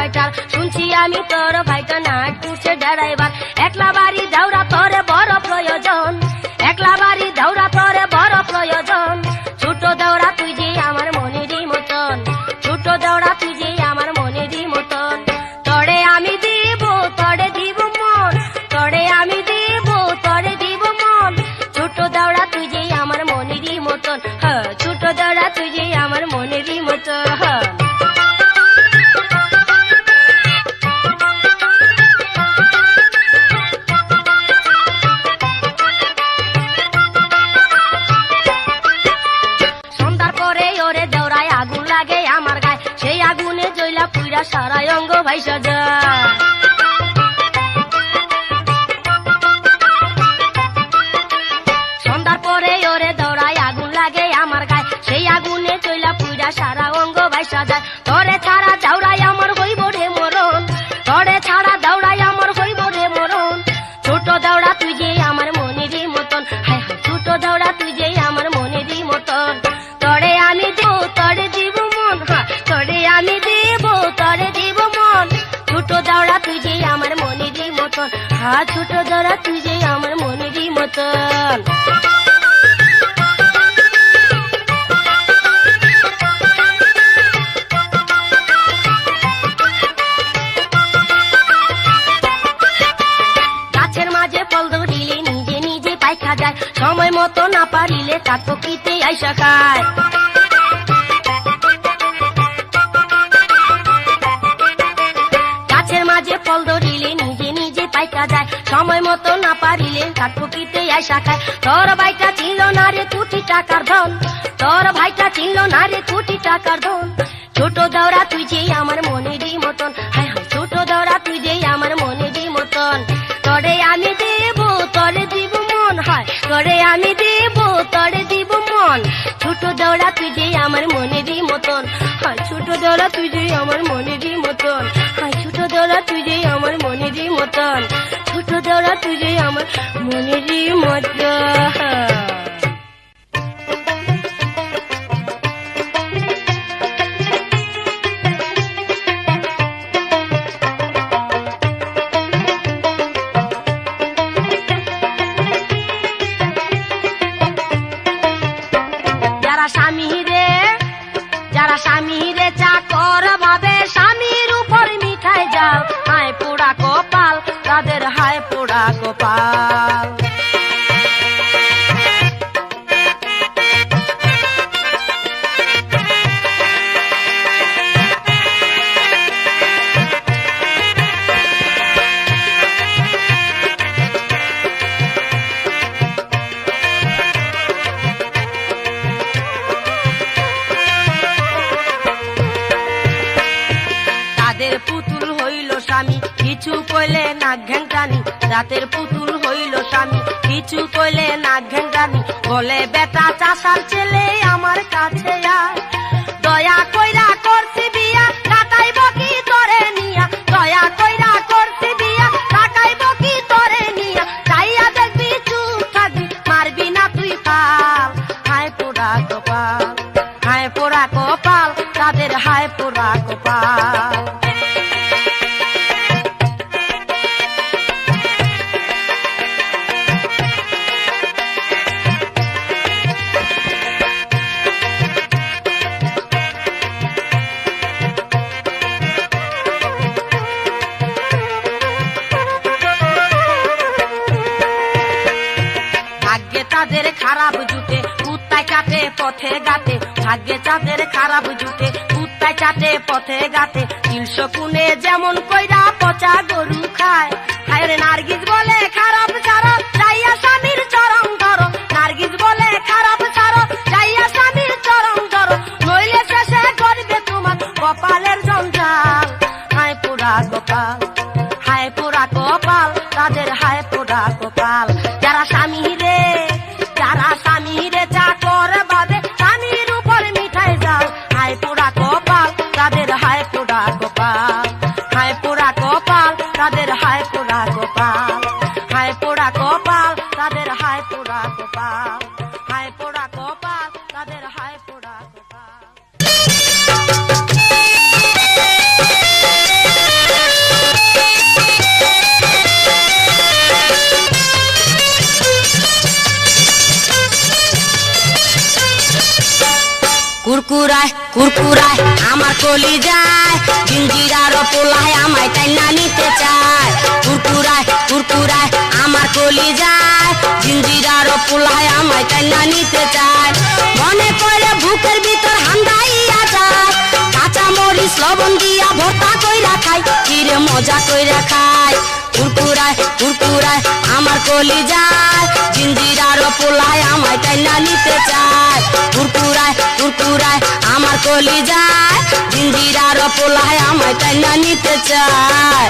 বাইটার শুনছি আমি তোর ভাইটা নাট করছে ড্রাইভার একলা বাড়ি যাওরা তোরে বড় প্রয়োজন একলা বাড়ি যাওরা তোরে বড় প্রয়োজন ছোট দেওরা তুই যে আমার মনেরই মতন ছোট দেওরা তুই যে আমার মনেরই মতন তড়ে আমি দিব তড়ে দিব মন তড়ে আমি দিব তড়ে দিব মন ছোট দেওরা তুই যে আমার মনেরই মতন ছোট দেওরা তুই যে আমার মনেরই মতন সারা অঙ্গ ভাইসা যায় সন্ধ্যার পরে ওরে দৌড়ায় আগুন লাগে আমার গায়ে সেই আগুনে চইলা পুইরা সারা অঙ্গ ভাইসা যায় তোরে ছাড়া দৌড়াই আমার হইব রে মরণ তোরে ছাড়া দৌড়াই আমার হইব রে মরণ ছোট দৌড়া তুই যে আমার মনেরই মতন হায় হায় ছোট দৌড়া তুই যে আমার মনেরই মতন তোরে আমি দেব তোরে দিব মন তোরে আমি দেব তোরে দিব মন ছোট দৌড়া তুই যে আমার মনেরই মতন ছোট দৌড়া তুই যে আমার মনেরই মতন গাছের মাঝে ফল ধরিলে নিজে নিজে পাইখা যায় সময় মতো না পারিলে কাকপিতে আইসা খায় ফল ধরিলে নিজে নিজে পাইকা যায় সময় মতো না পারিলে কাকপিতে আইসা খায় তোর ভাইটা ছিল না রে কোটি টাকার ধন তোর ভাইটা ছিল না রে কোটি টাকার ধন ছোট দৌড়া তুই যে আমার মনেরই মতন হায় হায় ছোট দৌড়া তুই যে আমার মনেরই মতন তোরে আমি দেব তোরে দিব মন হয় তোরে আমি দেব তোরে দিব মন ছোট দৌড়া তুই যে আমার মনেরই মতন হয় ছোট দৌড়া তুই যে আমার মনেরই মতন হয় ছোট দৌড়া তুই যে আমার মনেরই মতন ছোট দৌড়া তুই যে আমার মনেরই মতন যারা স্বামী রে চাকর ভাবে স্বামীর উপর মিঠাই যাও হায় পোড়া কপাল তাদের হায় পোড়া কপাল পুতুল হইল স্বামী কিছু কইলে নাক ঘেংটানি রাতের পুতুল হইল স্বামী কিছু কইলে নাক ঘেংটানি বলে বেটা চাষার ছেলে আমার কাছে আয় দয়া কইরা করছি বিয়া কাটাইব কি তোরে নিয়া দয়া কইরা করছি বিয়া কাটাইব কি তোরে নিয়া চাইয়া দেখবি চুপ থাকবি মারবি না তুই পাল হায় পোড়া কপাল হায় পোড়া কপাল তাদের হায় পোড়া কপাল তাদের খারাপ জুটে কুত্তায় চাটে পথে গাতে ভাগ্যে চাঁদের খারাপ জুটে কুত্তায় চাটে পথে গাতে তিলশো কুনে যেমন কইরা পচা গরু খায় হায় রে নার্গিস বলে খারাপ ছাড়ো যাইয়া স্বামীর চরম ধরো নার্গিস বলে খারাপ ছাড়ো যাইয়া স্বামীর চরম ধরো নইলে শেষে করবে তোমার কপালের জঞ্জাল হায় পোড়া কপাল হায় পোড়া কপাল তাদের হায় পোড়া কপাল যারা স্বামী রে চাকর ভাবে স্বামীর উপর মিঠাই যাও হায় পোড়া কপাল তাদের হায় পোড়া কপাল হায় পোড়া কপাল তাদের হায় পোড়া কপাল হায় পোড়া কপাল তাদের হায় পোড়া কপাল হায় পোড়া কপাল তাদের হায় পোড়া কপাল কুরকুরায় কুরকুরায় আমার কলি যায় জিঞ্জিরার পোলায় আমায় টাইনা নিতে চায় কুরকুরায় কুরকুরায় আমার কলি যায় জিঞ্জিরার পোলায় আমায় টাইনা নিতে চায় মনে করে বুকের ভিতর হান্দাইয়া যায় কাঁচা মরিচ লবণ দিয়া ভর্তা কইরা খাই কিরে মজা কইরা খাই কুরকুরায় কুরকুরায় আমার কলি যায় জিঞ্জিরার পোলায় আমায় টাইনা নিতে চায় কুরকুরায় কুরকুরায় আমার কলি যায় জিঞ্জিরার পোলায় আমায় টাইনা নিতে চায়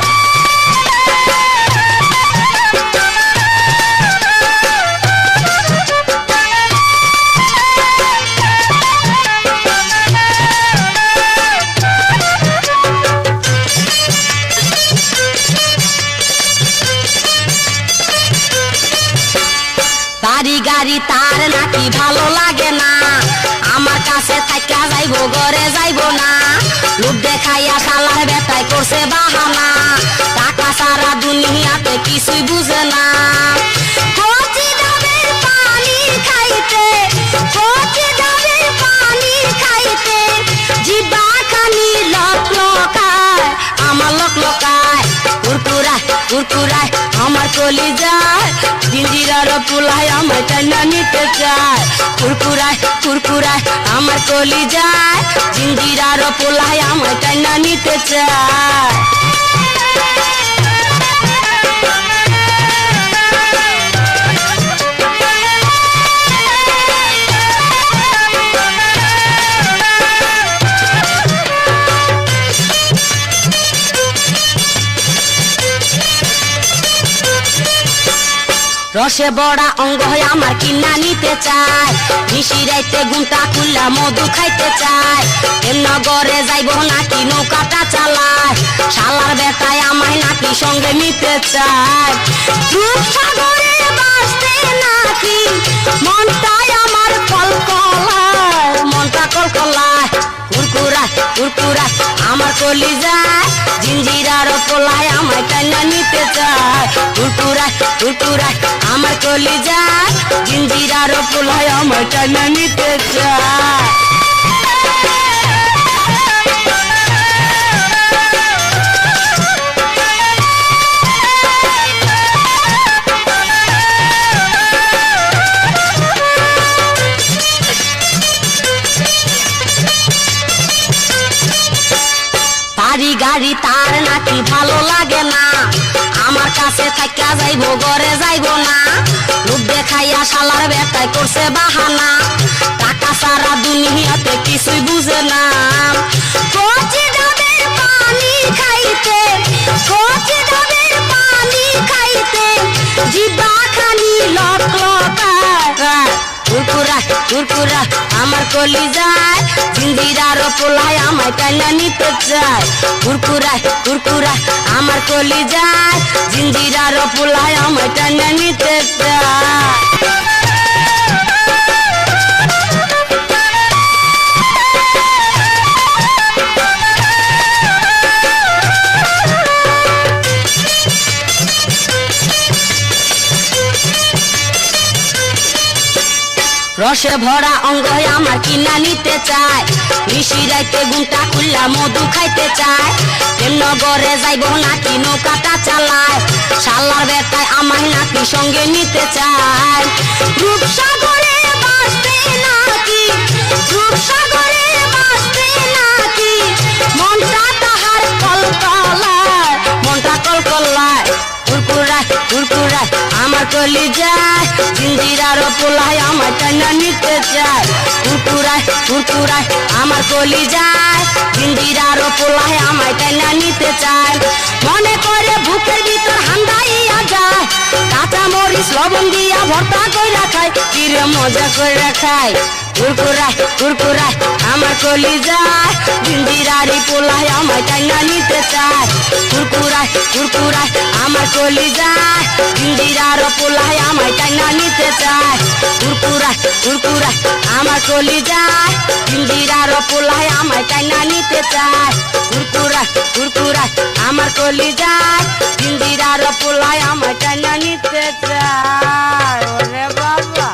বাড়ি গাড়ি তার নাকি ভালো লাগে না আমার কাছে থাইকা যাইবো ঘরে যাইবো না লোক দেখাইয়া শালার বেটায় করছে বাহানা টাকা সারা দুনিয়াতে কিছুই বুঝে না কচি ডাবের পানি খাইতে কচি ডাবের পানি খাইতে জিবা খানি লক লকায় আমার লক লকায় কুরকুরায় কুরকুরায় আমার কলি যায় জিঞ্জিরার পোলায় আমায় টাইনা নিতে চায় কুরকুরায় কুরকুরায় আমার কলি যায় জিঞ্জিরার পোলায় আমায় টাইনা নিতে চায় রসে বড়া অঙ্গ হয়ে আমার কিনা নিতে চায় নিশি রাইতে গুন্টা খুললা মধু খাইতে চায় নগরে যাইব নাকি নৌকাটা চালায় শালার বেটায় আমায় নাকি সঙ্গে নিতে চায় রূপসাগরে বাসতে নাকি মনটাই আমার কলকলায় মনটা কলকলায় কুরকুরায় কুরকুরায় আমার কলি যায় জিঞ্জিরার পোলায় আমায় টাইনা নিতে চায় কুরকুরায় কুরকুরায় আমার কলি যায় জিঞ্জিরার পোলায় আমায় টাইনা নিতে চায় বাড়ি গাড়ি তার নাকি ভালো লাগে না আমার কাছে থাইকা যাইবো ঘরে যাইবো না লোক দেখাইয়া শালার বেটায় করছে বাহানা টাকা সারা দুনিয়াতে কিছুই বুঝে না কচি ডাবের পানি খাইতে কচি ডাবের পানি খাইতে জিবা খানি লক লকায় কুরকুরায় কুরকুরায় আমার কলি যায় জিঞ্জিরার পোলায় আমায় টাইনা নিতে চায় কুরকুরায় কুরকুরায় আমার কলি যায় জিঞ্জিরার পোলায় আমায় টাইনা নিতে চায় রসে ভরা অঙ্গ আমার কিনা নিতে চায় নিশি রাইতে গুন্টা খুললা মধু খাইতে চায় নগরে যাইব নাকি নৌকাটা চালায় শালার বেটায় আমায় নাকি সঙ্গে নিতে চায় রূপসাগরে বাসতে নাকি রূপসাগরে বাসতে নাকি মনটা তাহার কলকলায় মনটা কলকলায় কুরকুরায় কুরকুরায় আমার কলি যায় জিঞ্জিরার পোলায় আমায় টাইনা নিতে চায় কুরকুরায় কুরকুরায় আমার কলি যায় জিঞ্জিরার পোলায় আমায় টাইনা নিতে চায় মনে করে বুকের ভিতর হান্দাইয়া যায় কাঁচা মরিচ লবণ দিয়া ভর্তা কইরা খাই কিরে মজা কইরা খাই কুরকুরায় কুরকুরায় আমার কলি যায় জিঞ্জিরারি পোলায় আমায় টাইনা নিতে চায় কুরকুরায় কুরকুরায় আমার কলি যায় জিঞ্জিরার পোলায় আমায় টাইনা নিতে চায় কুরকুরায় কুরকুরায় আমার কলি যায় জিঞ্জিরার পোলায় আমায় টাইনা নিতে চায় কুরকুরায় কুরকুরায় আমার কলি যায় জিঞ্জিরার পোলায় আমায় টাইনা নিতে চায় ওরে বাবা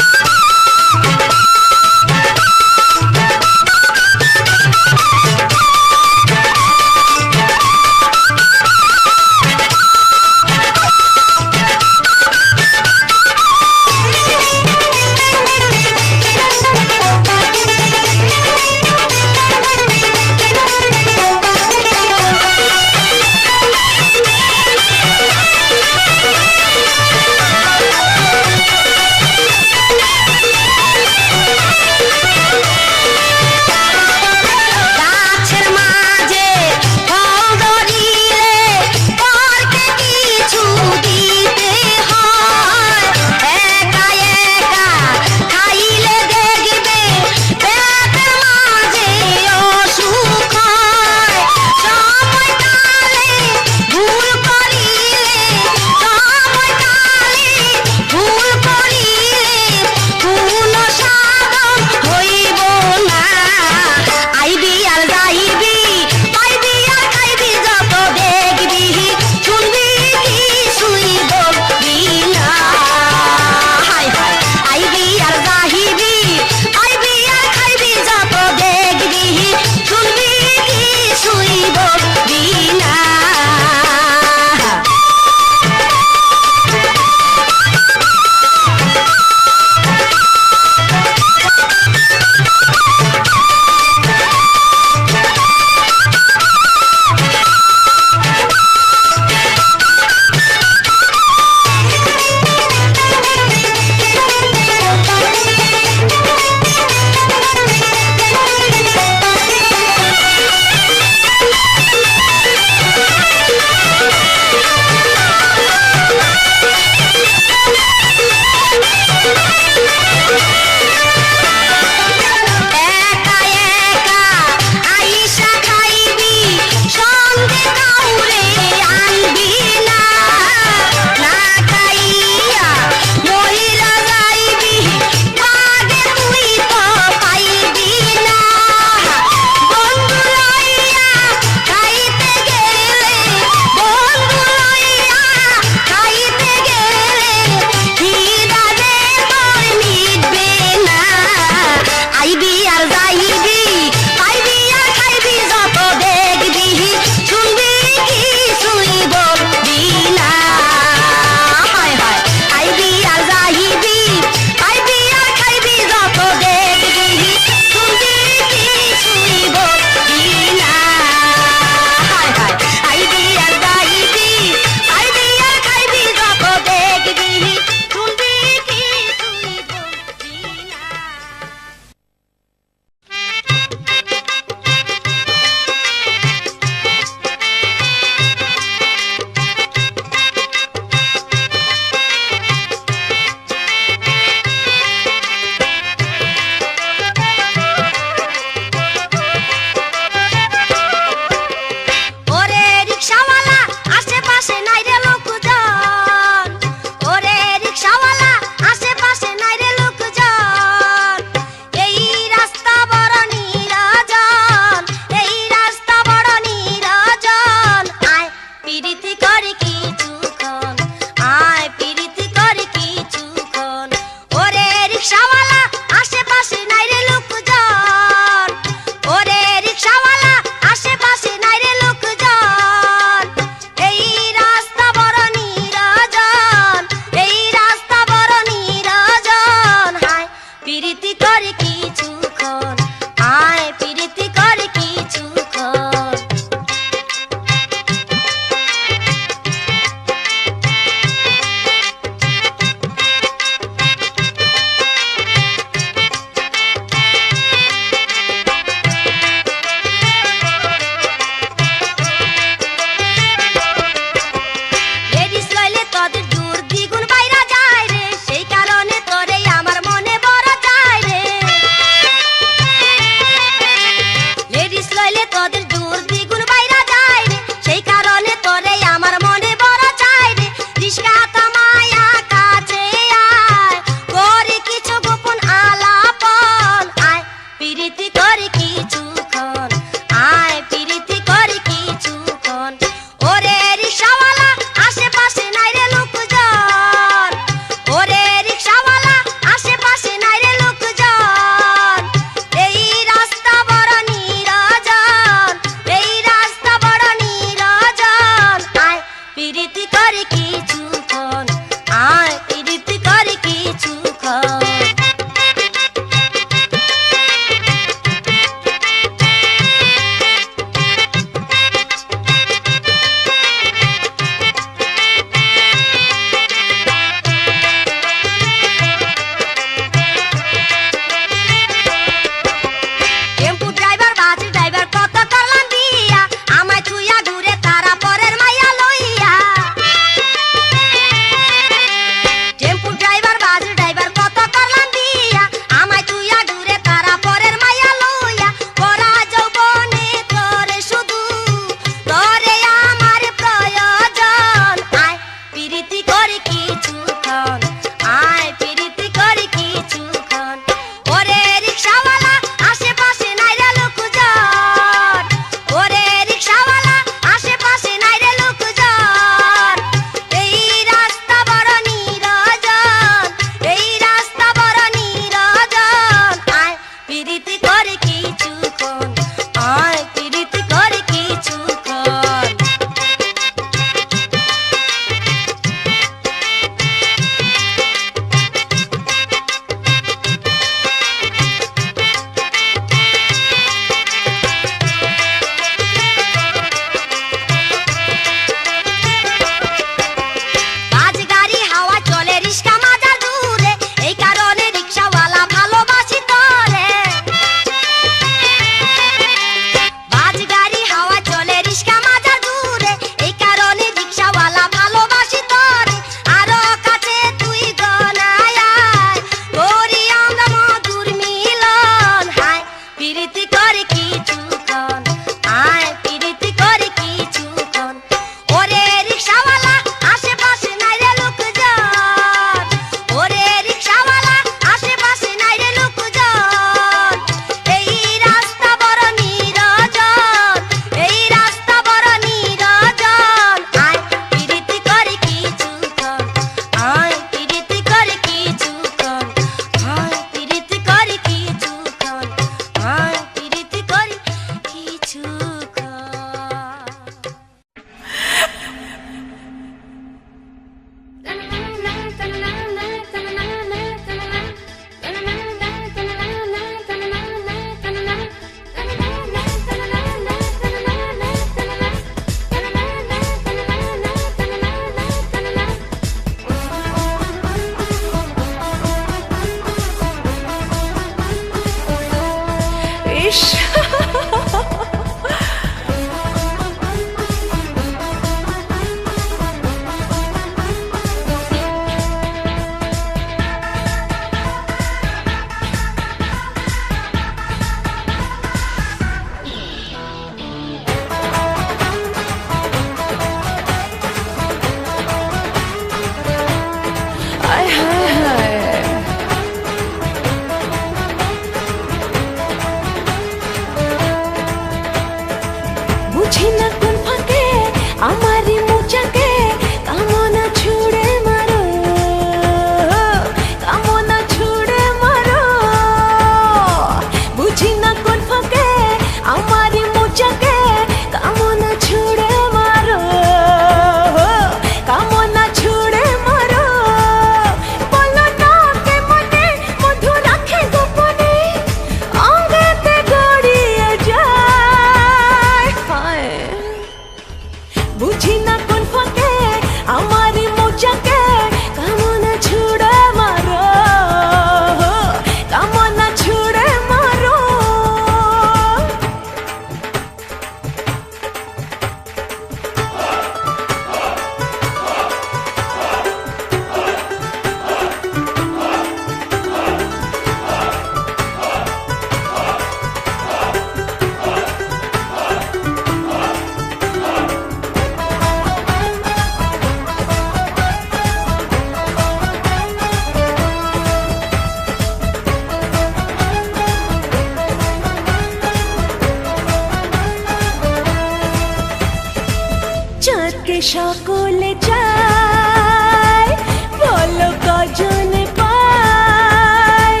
সকলে চায়, বলো কজন পায়,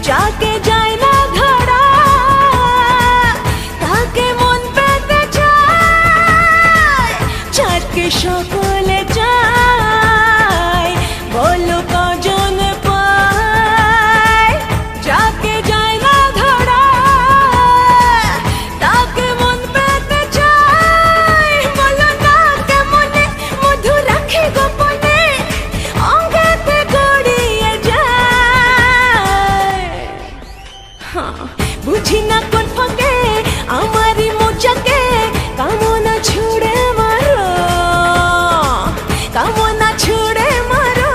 যাকে যায় না ধরা তাকে মন পেতে চায়। চাঁদকে সকলে চায়, বলো কজন পায়, যাকে যায় না ধরা তাকে মন পেতে চায়। বলো না কেমনে মধু রাখি গোপনে, অঙ্গেতে গড়িয়ে যায়। বুঝি না কোন ফাঁকে আমারই মোচাকে কামনা ছুড়ে মারো, কামনা ছুড়ে মারো।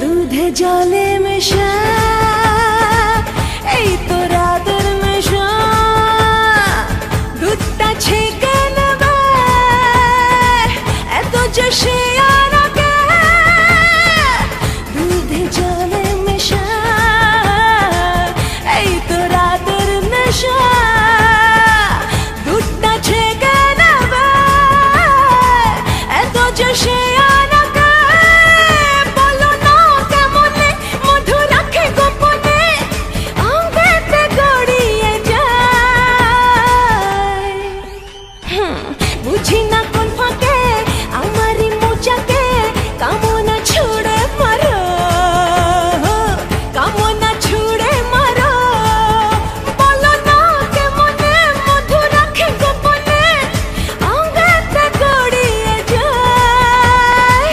দুধে জলে মেশা এই তো রাতের মেশা, দুধটা ছেঁকে নেবে এত যে সে আর আগে। দুধে জলে মেশা এই তো রাতের নেশা, দুধটা ছেঁকে নেবে এত যে সে আর আগে। বলো না কেমনে মধু রাখে গোপনে, অঙ্গেতে গড়িয়ে যায়। বুঝি না কোন ফাঁকে আমারই মোচাকে কামনা ছুড়ে মারো, কামনা ছুড়ে মারো। বলো না কেমনে মধু রাখে গোপনে, অঙ্গেতে গড়িয়ে যায়।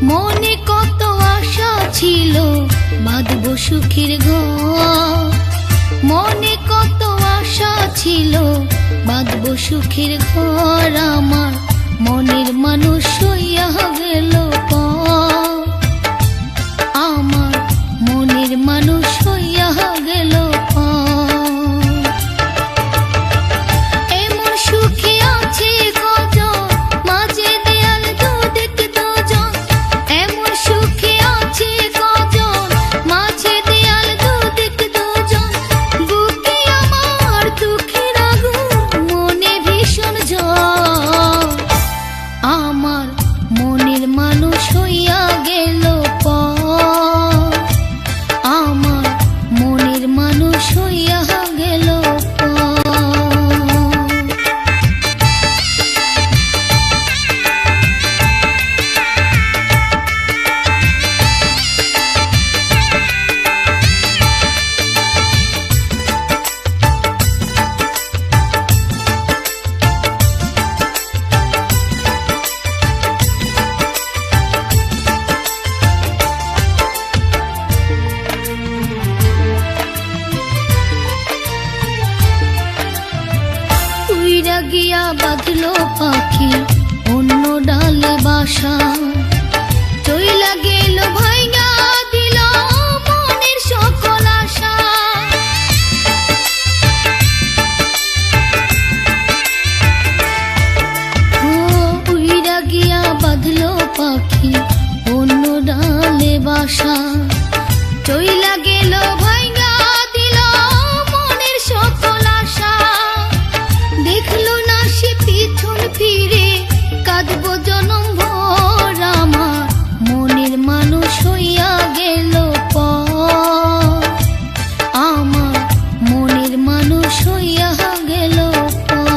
মনে কত আশা ছিল বাঁধবো সুখের ঘর, মনে কত আশা ছিল বাঁধবো সুখের ঘর। আমার মনের মানুষ হইয়া গেল পর, আমার মনের মানুষ হইয়া গেল পর। এমন সুখে আছে কজন, মাঝে দেয়াল দুদিক দুজন। এমন সুখে আছে কজন, মাঝে দেয়াল দুদিক দুজন। বুকে আমার দুঃখের আগুন, মনে ভীষণ ঝড়। আমার মনের মানুষ হইয়া গেল পর, আমার মনের মানুষ হইয়া গেল পর। উইরা গিয়া বাঁধলো পাখি অন্য ডালে বাসা, চইলা গেল ভাইঙা দিল মনের সকল আশা। ও উইরা গিয়া বাঁধলো পাখি অন্য আশা চইলা গেল ভাইঙ্গা দিল মনের সকল আশা দেখলো না সে পিছন ফিরে কাঁদবো জনম ভর আমার মনের মানুষ হইয়া গেল পর আমার মনের মানুষ হইয়া গেল পর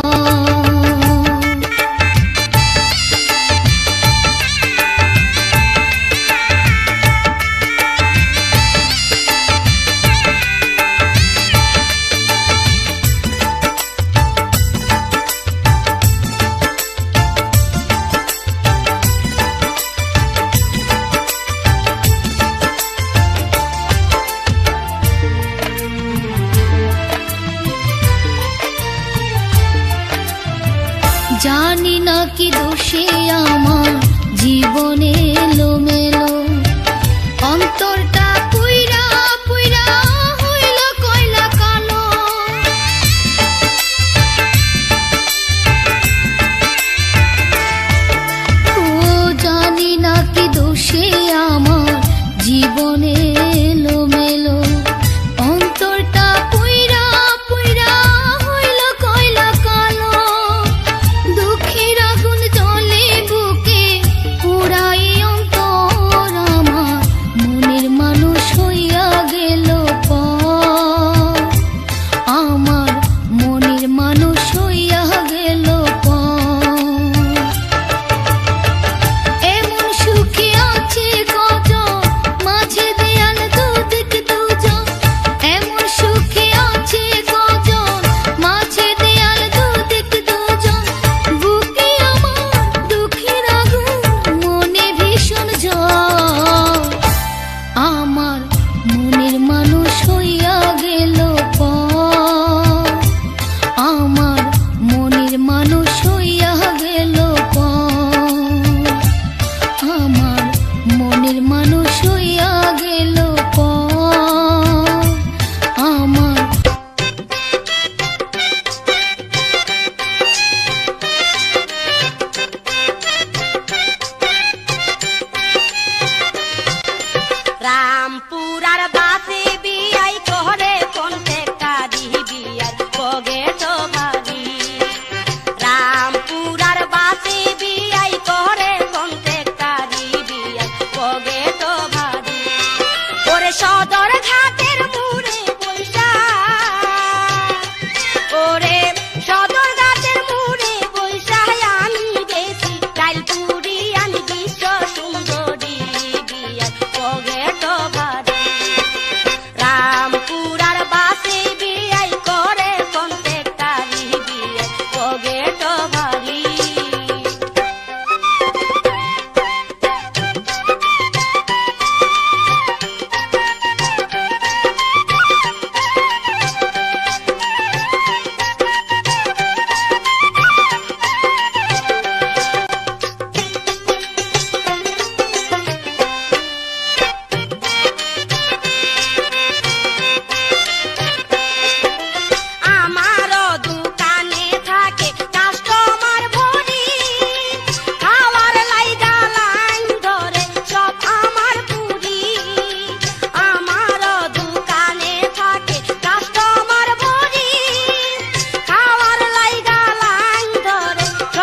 জানি না কি দোষে আমার জীবনে এলো মেলো